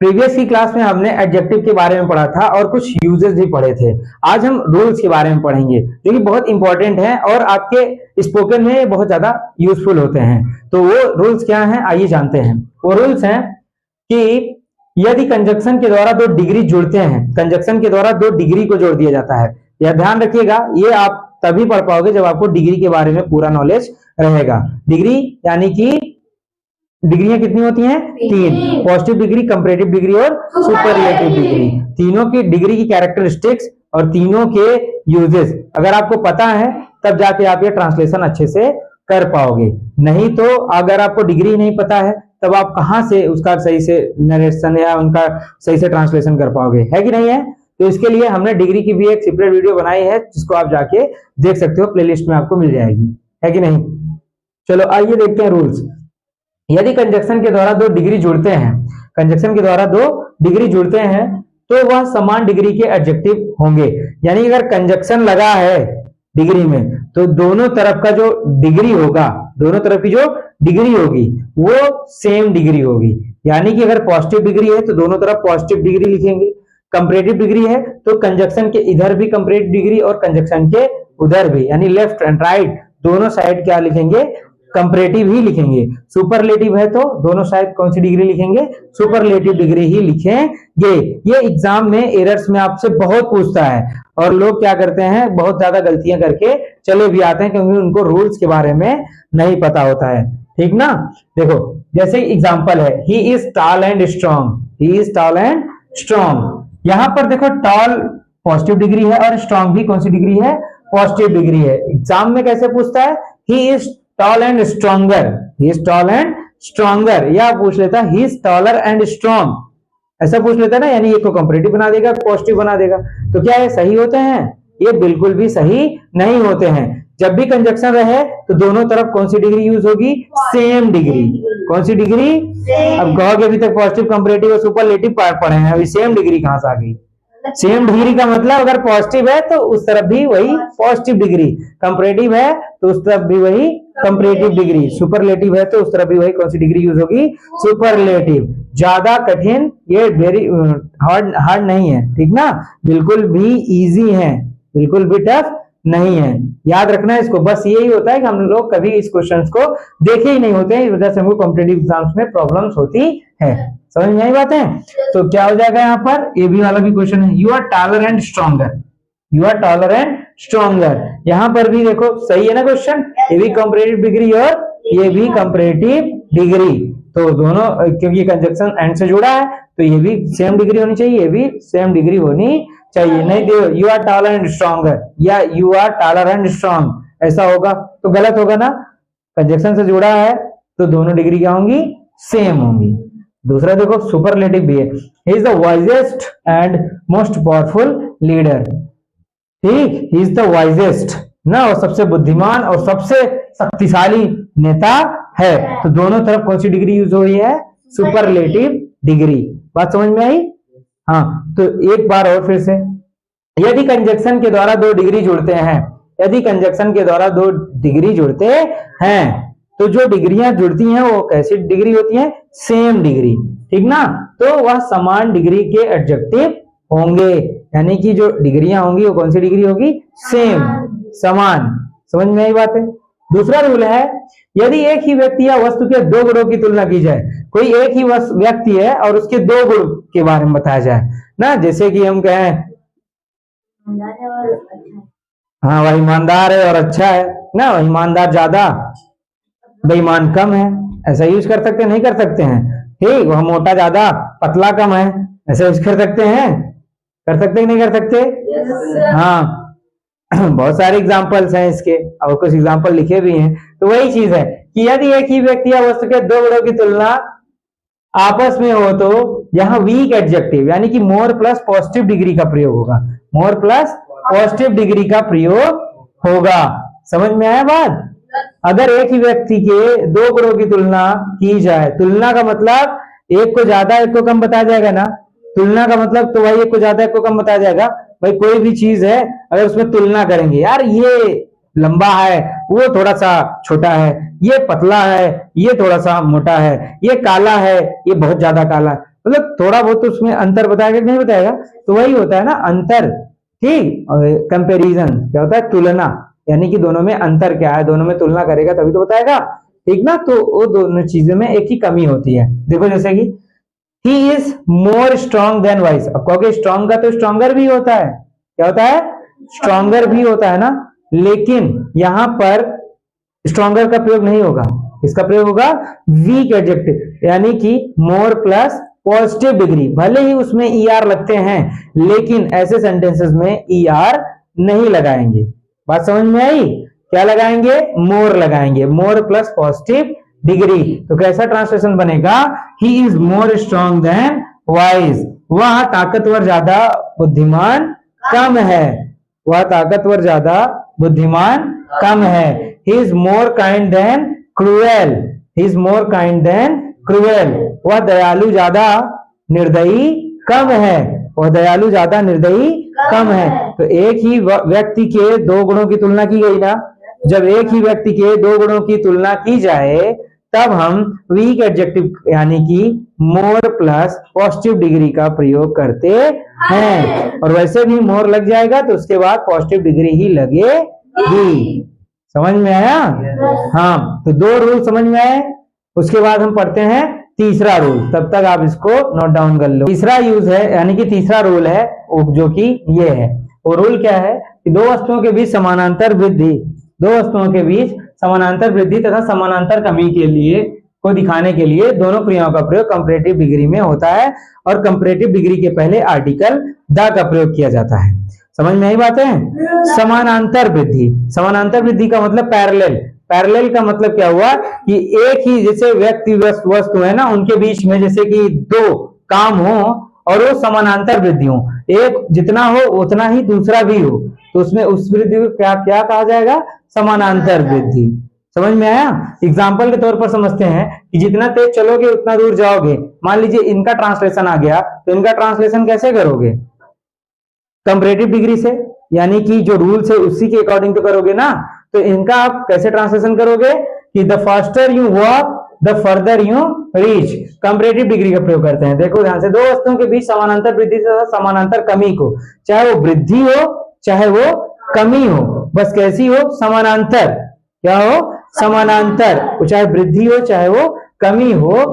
Previous की class में हमने एडजेक्टिव के बारे में पढ़ा था और कुछ यूजेस भी पढ़े थे। आज हम रूल्स के बारे में पढ़ेंगे जो कि बहुत इंपॉर्टेंट है और आपके स्पोकन में बहुत ज्यादा यूजफुल होते हैं। तो वो रूल्स क्या हैं, आइए जानते हैं। वो रूल्स हैं कि यदि कंजक्शन के द्वारा दो डिग्री जुड़ते हैं, कंजक्शन के द्वारा दो डिग्री को जोड़ दिया जाता है। यह ध्यान रखिएगा, ये आप तभी पढ़ पाओगे जब आपको डिग्री के बारे में पूरा नॉलेज रहेगा। डिग्री यानी कि डिग्रियां कितनी होती हैं? तीन। पॉजिटिव डिग्री, कंपैरेटिव डिग्री और सुपरलेटिव डिग्री। तीनों की डिग्री की कैरेक्टरिस्टिक्स और तीनों के यूजेस अगर आपको पता है तब जाके आप ये ट्रांसलेशन अच्छे से कर पाओगे। नहीं तो अगर आपको डिग्री नहीं पता है तब आप कहां से उसका सही से नरेशन या उनका सही से ट्रांसलेशन कर पाओगे, है कि नहीं है? तो इसके लिए हमने डिग्री की भी एक सेपरेट वीडियो बनाई है जिसको आप जाके देख सकते हो, प्लेलिस्ट में आपको मिल जाएगी, है कि नहीं? चलो आइए देखते हैं रूल्स। यदि कंजक्शन के द्वारा दो डिग्री जुड़ते हैं, कंजक्शन के द्वारा दो डिग्री जुड़ते हैं तो वह समान डिग्री के एडजेक्टिव होंगे। यानी अगर कंजक्शन लगा है डिग्री में तो दोनों तरफ का जो डिग्री होगा, दोनों तरफ की जो डिग्री होगी वो सेम डिग्री होगी। यानी कि अगर पॉजिटिव डिग्री है तो दोनों तरफ पॉजिटिव डिग्री लिखेंगे, कंपैरेटिव डिग्री है तो कंजक्शन के इधर भी कंपैरेटिव डिग्री और कंजक्शन के उधर भी, यानी लेफ्ट एंड राइट दोनों साइड क्या लिखेंगे? कंपैरेटिव ही लिखेंगे। सुपरलेटिव है तो दोनों साइड कौन सी डिग्री लिखेंगे? सुपरलेटिव डिग्री ही लिखेंगे। ये एग्जाम में एरर्स में आपसे बहुत पूछता है और लोग क्या करते हैं, बहुत ज्यादा गलतियां करके चले भी आते हैं क्योंकि उनको रूल्स के बारे में नहीं पता होता है। ठीक ना? देखो जैसे एग्जांपल है, he is tall and strong, he is tall and strong. यहां पर देखो टॉल पॉजिटिव डिग्री है और स्ट्रॉन्ग भी कौन सी डिग्री है? पॉजिटिव डिग्री है। एग्जाम में कैसे पूछता है? He is tall and stronger, he is tall and stronger, या पूछ लेता he is taller and strong, ऐसा पूछ लेता ना, यानी ये को कंपैरेटिव बना देगा, पॉजिटिव बना देगा। तो क्या ये सही होते हैं? ये बिल्कुल भी सही नहीं होते हैं। जब भी कंजक्शन रहे तो दोनों तरफ कौन सी डिग्री यूज होगी? Same degree. कौन सी डिग्री? अब कहोगे अभी तक पॉजिटिव, कंपैरेटिव और सुपरलेटिव पढ़े हैं, अभी सेम डिग्री कहां से आ गई? सेम डिग्री का मतलब अगर पॉजिटिव है तो उस तरफ भी वही पॉजिटिव डिग्री, कंपैरेटिव है तो उस तरफ भी वही कंपैरेटिव डिग्री, सुपरलेटिव है तो उस तरफ भी वही कौन सी डिग्री यूज होगी? सुपरलेटिव। ज्यादा कठिन ये वेरी हार्ड नहीं है, ठीक ना? बिल्कुल भी इजी है, बिल्कुल भी टफ नहीं है। याद रखना है इसको। बस यही होता है कि हम लोग कभी इस क्वेश्चंस को देखे ही नहीं होते हैं, इस वजह से हमको कॉम्पिटिटिव एग्जाम्स में प्रॉब्लम्स होती है। समझ में आई बात है? तो क्या हो जाएगा यहाँ पर? ए बी वाला भी क्वेश्चन है, you are taller and stronger, you are taller and stronger. यहाँ पर भी देखो सही है ना क्वेश्चन, ये भी कंपैरेटिव डिग्री और ये भी कंपैरेटिव डिग्री। तो दोनों क्योंकि कंजक्शन एंड से जुड़ा है तो ये भी सेम डिग्री होनी चाहिए, ये भी सेम डिग्री होनी चाहिए। नहीं दो you are taller and stronger या you are taller and strong, ऐसा होगा तो गलत होगा ना। कंजक्शन से जुड़ा है तो दोनों डिग्री क्या होंगी? सेम होंगी। दूसरा देखो सुपरलेटिव भी है, he is the wisest and most powerful leader. ठीक, ही इज द वाइजेस्ट ना, और सबसे बुद्धिमान और सबसे शक्तिशाली नेता है। तो दोनों तरफ कौन सी डिग्री यूज हो रही है? Superlative degree. बात समझ में आई? हाँ, तो एक बार और फिर से, यदि कंजक्शन के द्वारा दो डिग्री जुड़ते हैं, यदि कंजक्शन के द्वारा दो डिग्री जुड़ते हैं तो जो डिग्रियां जुड़ती हैं वो कैसी डिग्री होती है? सेम डिग्री, ठीक ना? तो वह समान डिग्री के एडजेक्टिव होंगे। यानी कि जो डिग्रियां होंगी वो कौन सी डिग्री होगी? सेम, समान। समझ में आई बात है? दूसरा रूल है, यदि एक ही व्यक्ति या वस्तु के दो गुणों की तुलना की जाए, कोई एक ही व्यक्ति है और उसके दो गुण के बारे में बताया जाए ना, जैसे कि हम कहें हाँ वह ईमानदार है और अच्छा है ना, वह ईमानदार ज्यादा बेईमान कम है, ऐसा यूज कर सकते हैं? नहीं कर सकते हैं? ठीक, वह मोटा ज्यादा पतला कम है, ऐसा यूज कर सकते हैं? कर सकते हैं नहीं कर सकते? हाँ बहुत सारे एग्जाम्पल्स हैं इसके और कुछ एग्जाम्पल लिखे भी हैं। तो वही चीज है कि यदि एक ही व्यक्ति या वस्तु के दो गुणों की तुलना आपस में हो तो यहाँ वीक एडजेक्टिव यानी कि मोर प्लस पॉजिटिव डिग्री का प्रयोग होगा, मोर प्लस पॉजिटिव डिग्री का प्रयोग होगा। समझ में आया बात? अगर एक ही व्यक्ति के दो गुणों की तुलना की जाए, तुलना का मतलब एक को ज्यादा एक को कम बताया जाएगा ना, तुलना का मतलब तो भाई एक को ज्यादा एक को कम बताया जाएगा। भाई कोई भी चीज है अगर उसमें तुलना करेंगे, यार ये लंबा है वो थोड़ा सा छोटा है, ये पतला है ये थोड़ा सा मोटा है, ये काला है ये बहुत ज्यादा काला है, मतलब थोड़ा बहुत तो उसमें अंतर बताएगा कि नहीं बताएगा, तो वही होता है ना अंतर, ठीक। और कंपैरिजन क्या होता है, तुलना, यानी कि दोनों में अंतर क्या है, दोनों में तुलना करेगा तभी तो बताएगा, ठीक ना। तो वो दोनों चीजों में एक ही कमी होती है। देखो जैसे कि he is more strong than wise, अब कहोगे स्ट्रॉन्ग का तो स्ट्रॉन्गर भी होता है, क्या होता है, स्ट्रॉन्गर भी होता है ना, लेकिन यहां पर स्ट्रॉन्गर का प्रयोग नहीं होगा, इसका प्रयोग होगा वीक एडजेक्टिव, यानी कि मोर प्लस पॉजिटिव डिग्री। भले ही उसमें ईआर लगते हैं, लेकिन ऐसे सेंटेंसेस में ईआर नहीं लगाएंगे। बात समझ में आई, क्या लगाएंगे, मोर लगाएंगे, मोर प्लस पॉजिटिव डिग्री। तो कैसा ट्रांसलेशन बनेगा, he is more strong than wise, वह ताकतवर ज्यादा बुद्धिमान कम है, वह ताकतवर ज्यादा बुद्धिमान कम है। He is more kind than cruel, he is more kind than cruel, वह दयालु ज्यादा निर्दयी कम है, वह दयालु ज्यादा निर्दयी कम है। तो एक ही व्यक्ति के दो गुणों की तुलना की गई ना, जब एक ही व्यक्ति के दो गुणों की तुलना की जाए तब हम वीक एडजेक्टिव यानी कि मोर प्लस पॉजिटिव डिग्री का प्रयोग करते हैं, और वैसे भी मोर लग जाएगा तो उसके बाद पॉजिटिव डिग्री ही लगेगी। समझ में आया, हाँ। तो दो रूल समझ में आए, उसके बाद हम पढ़ते हैं तीसरा रूल, तब तक आप इसको नोट डाउन कर लो। तीसरा यूज है यानी कि तीसरा रूल है जो कि ये है, वो रूल क्या है कि दो वस्तुओं के बीच समानांतर वृद्धि, दो वस्तुओं के बीच समानांतर वृद्धि तथा समानांतर कमी के लिए को दिखाने के लिए दोनों क्रियाओं का प्रयोग कंपैरेटिव डिग्री में होता है, और कंपैरेटिव डिग्री के पहले आर्टिकल द का प्रयोग किया जाता है। समझ में आई बात है। समानांतर वृद्धि, समानांतर वृद्धि का मतलब पैरेलल, पैरेलल का मतलब क्या हुआ कि एक ही जैसे व्यक्ति वस्तु है ना, उनके बीच में जैसे कि दो काम हो और वो समानांतर वृद्धि हो, एक जितना हो उतना ही दूसरा भी हो, तो उसमें उस वृद्धि को क्या क्या कहा जाएगा, समानांतर वृद्धि। समझ में आया। एग्जाम्पल के तौर पर समझते हैं कि जितना तेज चलोगे उतना दूर जाओगे। मान लीजिए इनका ट्रांसलेशन आ गया, तो इनका ट्रांसलेशन कैसे करोगे, कंपैरेटिव डिग्री से, यानी कि जो रूल्स है उसी के अकॉर्डिंग तो करोगे ना। तो इनका आप कैसे ट्रांसलेशन करोगे कि the faster you walk the further you reach, comparative degree का प्रयोग करते हैं। देखो ध्यान से, दो वस्तुओं के बीच समानांतर वृद्धि से समानांतर कमी को, चाहे वो वृद्धि हो चाहे वो कमी हो, बस कैसी हो, समानांतर, क्या हो, समानांतर, चाहे वृद्धि हो चाहे वो कमी हो,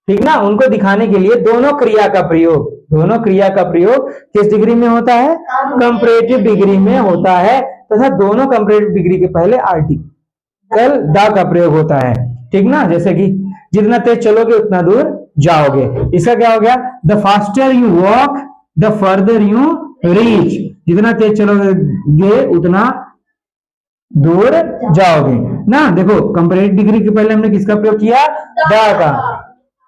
ठीक ना, उनको दिखाने के लिए दोनों क्रिया का प्रयोग, दोनों क्रिया का प्रयोग किस डिग्री में होता है, कंपैरेटिव डिग्री में होता है, तथा दोनों कंपैरेटिव डिग्री के पहले आर्टिकल द का प्रयोग होता है, ठीक ना। जैसे कि जितना तेज चलोगे उतना दूर जाओगे, इसका क्या हो गया, the faster you walk the further you reach, जितना तेज चलोगे उतना दूर जाओगे ना। देखो कंपैरेटिव डिग्री के पहले हमने किसका प्रयोग किया, द का,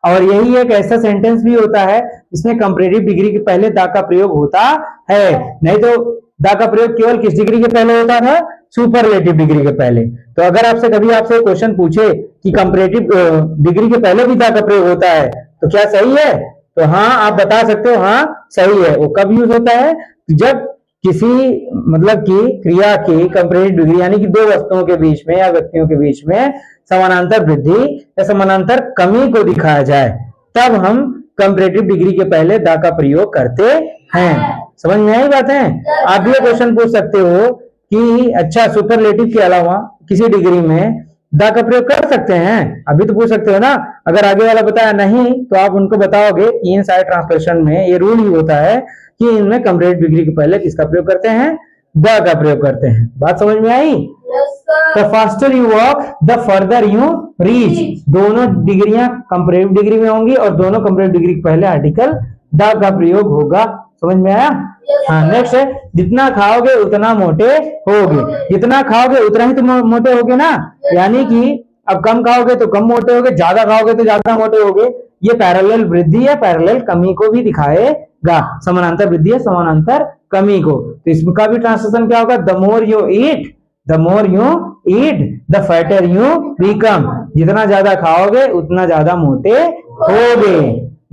और यही एक ऐसा सेंटेंस भी होता है जिसमें कंपैरेटिव डिग्री के पहले द का प्रयोग होता है, नहीं तो द का प्रयोग केवल किस डिग्री के पहले होता था, सुपरलेटिव डिग्री के पहले। तो अगर आपसे कभी आपसे क्वेश्चन पूछे कि कंपैरेटिव डिग्री के पहले भी द का प्रयोग होता है तो क्या सही है, तो हाँ आप बता सकते हो हाँ सही है। वो कब यूज होता है, जब किसी मतलब की क्रिया की कंपैरेटिव डिग्री यानी कि दो वस्तुओं के बीच में या व्यक्तियों के बीच में समानांतर वृद्धि या समानांतर कमी को दिखाया जाए, तब हम कंपैरेटिव डिग्री के पहले द का प्रयोग करते हैं। समझ में आई बात है। आप भी क्वेश्चन पूछ सकते हो कि अच्छा सुपरलेटिव के अलावा किसी डिग्री में द का प्रयोग कर सकते हैं, अभी तो पूछ सकते हो ना। अगर आगे वाला बताया नहीं तो आप उनको बताओगे इन सारे ट्रांसलेशन में ये रूल ही होता है कि इनमें कंपैरेटिव डिग्री के पहले किसका प्रयोग करते हैं, द का प्रयोग करते हैं। बात समझ में आई। The faster you walk the further you reach, दोनों डिग्रियां कंपैरेटिव डिग्री में होंगी और दोनों कंपैरेटिव डिग्री के पहले आर्टिकल द का प्रयोग होगा। समझ में आया। हाँ नेक्स्ट है, जितना खाओगे उतना मोटे होगे, जितना खाओगे उतना ही तो मोटे होगे ना, यानी कि अब कम खाओगे तो कम मोटे होगे, ज्यादा खाओगे तो ज्यादा मोटे होगे। ये पैरेलल वृद्धि है, पैरेलल कमी को भी दिखाएगा, समानांतर वृद्धि है समानांतर कमी को। तो इसका भी ट्रांसलेशन क्या होगा, the more you eat the more you eat the fatter you become, जितना ज्यादा खाओगे उतना ज्यादा मोटे होगे।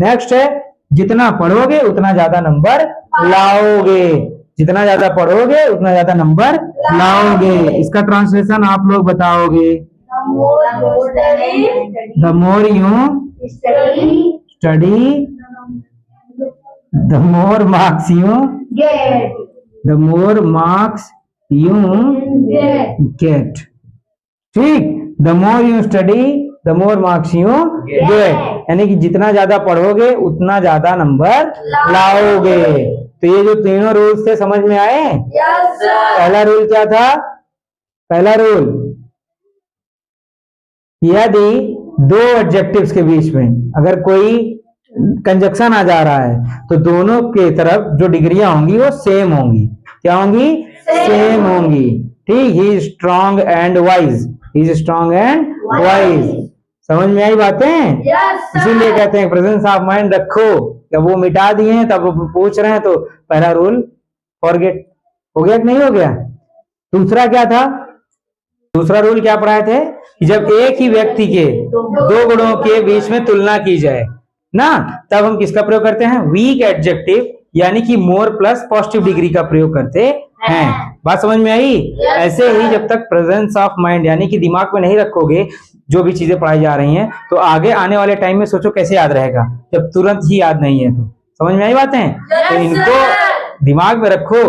नेक्स्ट है, जितना पढ़ोगे उतना ज्यादा नंबर लाओगे, जितना ज्यादा पढ़ोगे उतना ज्यादा नंबर लाओगे। इसका ट्रांसलेशन आप लोग बताओगे, the more you study the more marks you get, the more marks you get, get. ठीक, the more you study the more marks you get, यानी कि जितना ज्यादा पढ़ोगे उतना ज्यादा नंबर लाओगे। तो ये जो तीनों रूल्स थे समझ में आए? yes sir, पहला रूल क्या था? पहला रूल, यदि दो एडजेक्टिव्स के बीच में अगर कोई कंजक्शन आ जा रहा है तो दोनों के तरफ जो डिग्रियां होंगी वो सेम होंगी। क्या होंगी? सेम होंगी। ठीक, he is strong and wise, he is strong and wise. समझ में आई बातें? yes sir, इसीलिए कहते हैं प्रेजेंस ऑफ माइंड रखो। जब वो मिटा दिए हैं तब वो पूछ रहे हैं तो पहला रूल फॉरगेट हो गया कि नहीं हो गया? दूसरा क्या था? दूसरा रूल क्या पढ़ाए थे कि जब एक ही व्यक्ति के दो गुणों के बीच में तुलना की जाए ना, तब हम किसका प्रयोग करते हैं? वीक एडजेक्टिव, यानी कि मोर प्लस पॉजिटिव डिग्री का प्रयोग करते हैं। बात समझ में आई? ऐसे ही जब तक प्रेजेंस ऑफ माइंड यानी कि दिमाग में नहीं रखोगे जो भी चीजें पढ़ाई जा रही हैं, तो आगे आने वाले टाइम में सोचो कैसे याद रहेगा जब तुरंत ही याद नहीं है। तो समझ में आई बातें? तो इनको दिमाग में रखो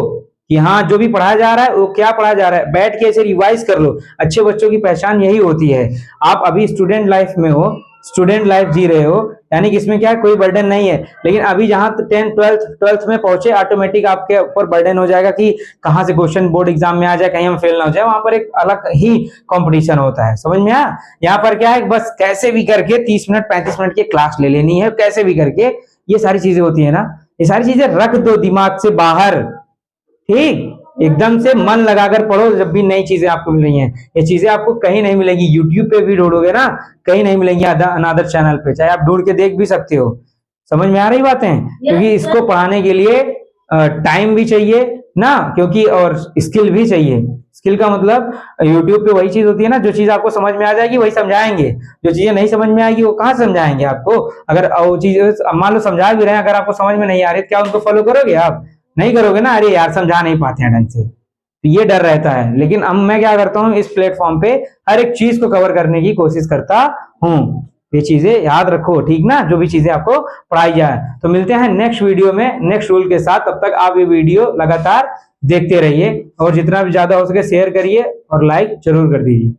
कि हाँ जो भी पढ़ाया जा रहा है वो क्या पढ़ाया जा रहा है, बैठ के इसे रिवाइज कर लो। अच्छे बच्चों की पहचान यही होती है। आप अभी स्टूडेंट लाइफ में हो, स्टूडेंट लाइफ जी रहे हो, यानी कि इसमें क्या है, कोई बर्डन नहीं है। लेकिन अभी जहां 10th 12th में पहुंचे, ऑटोमेटिक आपके ऊपर बर्डन हो जाएगा कि कहां से क्वेश्चन बोर्ड एग्जाम में आ जाए, कहीं हम फेल ना हो जाए। वहां पर एक अलग ही कंपटीशन होता है। समझ में आया? यहाँ पर क्या है, बस कैसे भी करके 30 मिनट 35 मिनट की क्लास ले लेनी है, कैसे भी करके। ये सारी चीजें होती है ना, ये सारी चीजें रख दो दिमाग से बाहर। ठीक, एकदम से मन लगाकर पढ़ो। जब भी नई चीजें आपको मिल रही हैं, ये चीजें आपको कहीं नहीं मिलेंगी। यूट्यूब पे भी ढूंढोगे ना, कहीं नहीं मिलेंगी अनादर चैनल पे, चाहे आप ढूंढ के देख भी सकते हो। समझ में आ रही बातें? क्योंकि इसको पढ़ाने के लिए टाइम भी चाहिए ना, क्योंकि और स्किल भी चाहिए। स्किल का मतलब यूट्यूब पे वही चीज होती है ना, जो चीज आपको समझ में आ जाएगी वही समझाएंगे। जो चीजें नहीं समझ में आएगी वो कहाँ समझाएंगे आपको? अगर वो चीज मान लो समझा भी रहे हैं, अगर आपको समझ में नहीं आ रही तो क्या उनको फॉलो करोगे? आप नहीं करोगे ना। अरे यार समझा नहीं पाते हैं ढंग से, तो ये डर रहता है। लेकिन अब मैं क्या करता हूँ, इस प्लेटफॉर्म पे हर एक चीज को कवर करने की कोशिश करता हूँ। ये चीजें याद रखो, ठीक ना, जो भी चीजें आपको पढ़ाई जाए। तो मिलते हैं नेक्स्ट वीडियो में नेक्स्ट रूल के साथ। तब तक आप ये वीडियो लगातार देखते रहिए और जितना भी ज्यादा हो सके शेयर करिए और लाइक जरूर कर दीजिए।